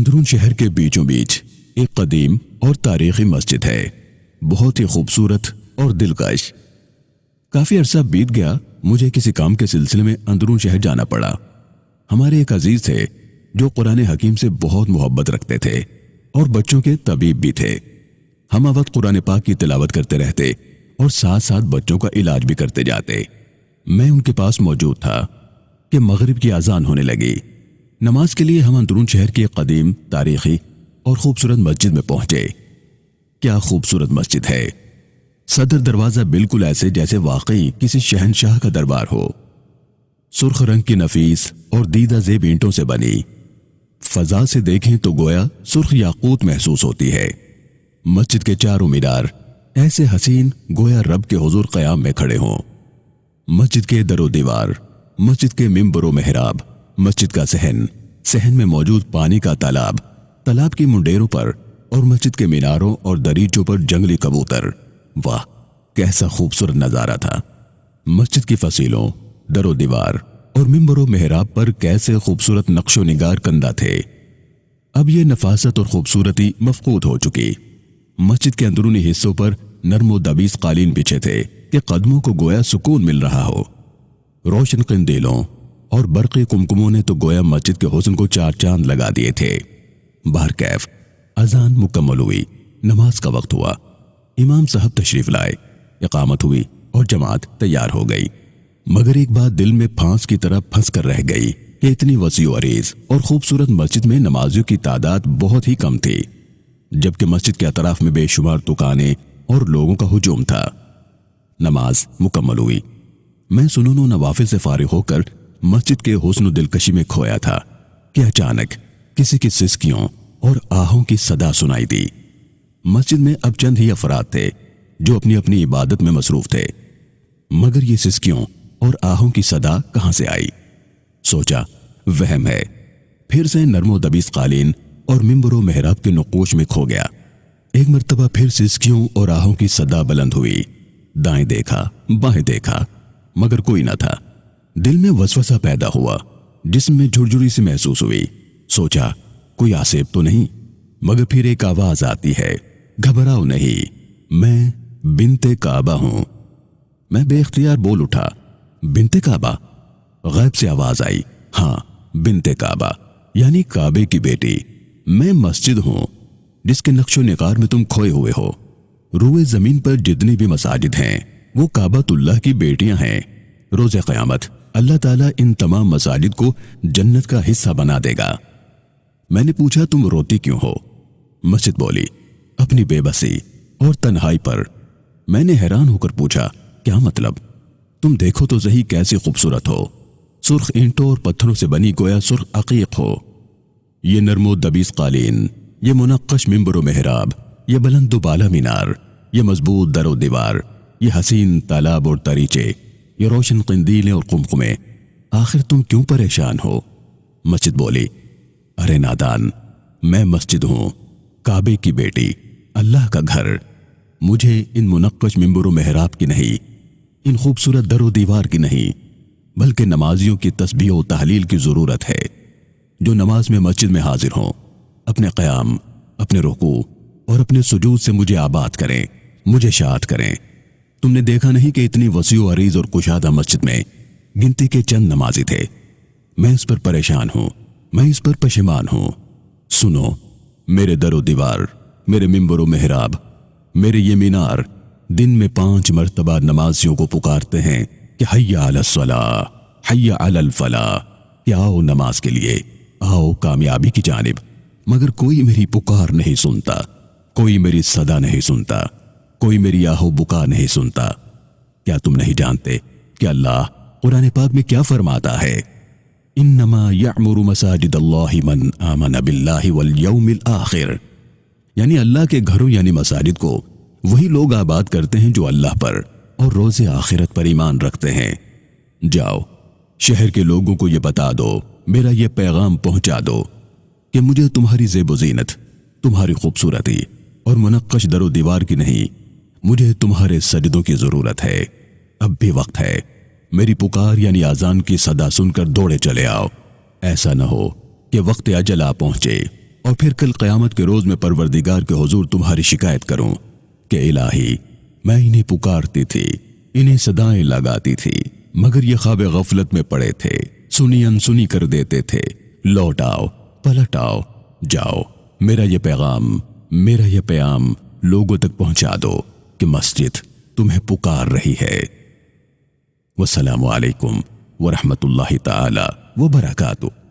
اندرون شہر کے بیچوں بیچ ایک قدیم اور تاریخی مسجد ہے، بہت ہی خوبصورت اور دلکش۔ کافی عرصہ بیت گیا، مجھے کسی کام کے سلسلے میں اندرون شہر جانا پڑا۔ ہمارے ایک عزیز تھے جو قرآن حکیم سے بہت محبت رکھتے تھے اور بچوں کے طبیب بھی تھے۔ ہم وقت قرآن پاک کی تلاوت کرتے رہتے اور ساتھ ساتھ بچوں کا علاج بھی کرتے جاتے۔ میں ان کے پاس موجود تھا کہ مغرب کی اذان ہونے لگی۔ نماز کے لیے ہم اندرون شہر کی ایک قدیم، تاریخی اور خوبصورت مسجد میں پہنچے۔ کیا خوبصورت مسجد ہے! صدر دروازہ بالکل ایسے جیسے واقعی کسی شہنشاہ کا دربار ہو۔ سرخ رنگ کی نفیس اور دیدہ زیب اینٹوں سے بنی، فضا سے دیکھیں تو گویا سرخ یاقوت محسوس ہوتی ہے۔ مسجد کے چاروں مینار ایسے حسین گویا رب کے حضور قیام میں کھڑے ہوں۔ مسجد کے در و دیوار، مسجد کے منبر و محراب، مسجد کا صحن میں موجود پانی کا تالاب کی منڈیروں پر اور مسجد کے میناروں اور دریچوں پر جنگلی کبوتر۔ واہ، کیسا خوبصورت نظارہ تھا! مسجد کی فصیلوں، در و دیوار اور منبر و محراب پر کیسے خوبصورت نقش و نگار کندہ تھے۔ اب یہ نفاست اور خوبصورتی مفقود ہو چکی۔ مسجد کے اندرونی حصوں پر نرم و دبیس قالین بچھے تھے کہ قدموں کو گویا سکون مل رہا ہو۔ روشن قندیلوں اور برقی کمکموں نے تو گویا مسجد کے حسن کو چار چاند لگا دیے تھے۔ بہرکیف اذان مکمل ہوئی، نماز کا وقت ہوا، امام صاحب تشریف لائے، اقامت ہوئی اور جماعت تیار ہو گئی۔ مگر ایک بات دل میں پھانس کی طرح پھنس کر رہ گئی کہ اتنی وسیع و عریض اور خوبصورت مسجد میں نمازیوں کی تعداد بہت ہی کم تھی، جبکہ مسجد کے اطراف میں بے شمار دکانیں اور لوگوں کا ہجوم تھا۔ نماز مکمل ہوئی، میں سنن و نوافل سے فارغ ہو کر مسجد کے حسن و دلکشی میں کھویا تھا کہ اچانک کسی کی سسکیوں اور آہوں کی صدا سنائی دی۔ مسجد میں اب چند ہی افراد تھے جو اپنی اپنی عبادت میں مصروف تھے، مگر یہ سسکیوں اور آہوں کی صدا کہاں سے آئی؟ سوچا وہم ہے، پھر سے نرم و دبیس قالین اور منبر و محراب کے نقوش میں کھو گیا۔ ایک مرتبہ پھر سسکیوں اور آہوں کی صدا بلند ہوئی، دائیں دیکھا، بائیں دیکھا، مگر کوئی نہ تھا۔ دل میں وسوسہ پیدا ہوا، جسم میں جھرجھری سی محسوس ہوئی۔ سوچا کوئی آسیب تو نہیں، مگر پھر ایک آواز آتی ہے، گھبراؤ نہیں، میں بنت کعبہ ہوں۔ میں بے اختیار بول اٹھا، بنت کعبہ؟ غیب سے آواز آئی، ہاں بنت کعبہ یعنی کعبے کی بیٹی۔ میں مسجد ہوں جس کے نقش و نگار میں تم کھوئے ہوئے ہو۔ روئے زمین پر جتنی بھی مساجد ہیں وہ کعبۃ اللہ کی بیٹیاں ہیں۔ روز قیامت اللہ تعالیٰ ان تمام مساجد کو جنت کا حصہ بنا دے گا۔ میں نے پوچھا تم روتی کیوں ہو؟ مسجد بولی، اپنی بے بسی اور تنہائی پر۔ میں نے حیران ہو کر پوچھا، کیا مطلب؟ تم دیکھو تو صحیح کیسی خوبصورت ہو، سرخ اینٹوں اور پتھروں سے بنی گویا سرخ عقیق ہو۔ یہ نرم و دبیس قالین، یہ منقش منبر و محراب، یہ بلند و بالا مینار، یہ مضبوط در و دیوار، یہ حسین تالاب اور دریچے، یہ روشن قندیلیں اور قمقمے، آخر تم کیوں پریشان ہو؟ مسجد بولی، ارے نادان، میں مسجد ہوں، کعبے کی بیٹی، اللہ کا گھر۔ مجھے ان منقش منبر و محراب کی نہیں، ان خوبصورت در و دیوار کی نہیں، بلکہ نمازیوں کی تسبیح و تحلیل کی ضرورت ہے، جو نماز میں مسجد میں حاضر ہوں، اپنے قیام، اپنے رکوع اور اپنے سجود سے مجھے آباد کریں، مجھے شاد کریں۔ تم نے دیکھا نہیں کہ اتنی وسیع و عریض اور کشادہ مسجد میں گنتی کے چند نمازی تھے؟ میں اس پر پریشان ہوں، میں اس پر پشیمان ہوں۔ سنو، میرے در و دیوار، میرے منبر و محراب، میرے یہ مینار دن میں 5 مرتبہ نمازیوں کو پکارتے ہیں کہ حی علی الصلاۃ، حی علی الفلاح، کہ آؤ نماز کے لیے، آؤ کامیابی کی جانب، مگر کوئی میری پکار نہیں سنتا، کوئی میری صدا نہیں سنتا، کوئی میری آہو بکا نہیں سنتا۔ کیا تم نہیں جانتے کہ اللہ قرآن پاک میں کیا فرماتا ہے؟ انما یعمر مساجد اللہ من آمن باللہ والیوم الآخر، یعنی اللہ کے گھروں یعنی مساجد کو وہی لوگ آباد کرتے ہیں جو اللہ پر اور روز آخرت پر ایمان رکھتے ہیں۔ جاؤ شہر کے لوگوں کو یہ بتا دو، میرا یہ پیغام پہنچا دو کہ مجھے تمہاری زیب و زینت، تمہاری خوبصورتی اور منقش در و دیوار کی نہیں، مجھے تمہارے سجدوں کی ضرورت ہے۔ اب بھی وقت ہے، میری پکار یعنی اذان کی صدا سن کر دوڑے چلے آؤ، ایسا نہ ہو کہ وقت اجل آ پہنچے اور پھر کل قیامت کے روز میں پروردگار کے حضور تمہاری شکایت کروں کہ الہی میں انہیں پکارتی تھی، انہیں صدائیں لگاتی تھی، مگر یہ خواب غفلت میں پڑے تھے، سنی انسنی کر دیتے تھے، لوٹ آؤ، پلٹ آؤ، جاؤ، میرا یہ پیغام لوگوں تک پہنچا دو کہ مسجد تمہیں پکار رہی ہے۔ والسلام علیکم ورحمۃ اللہ تعالی وبرکاتہ۔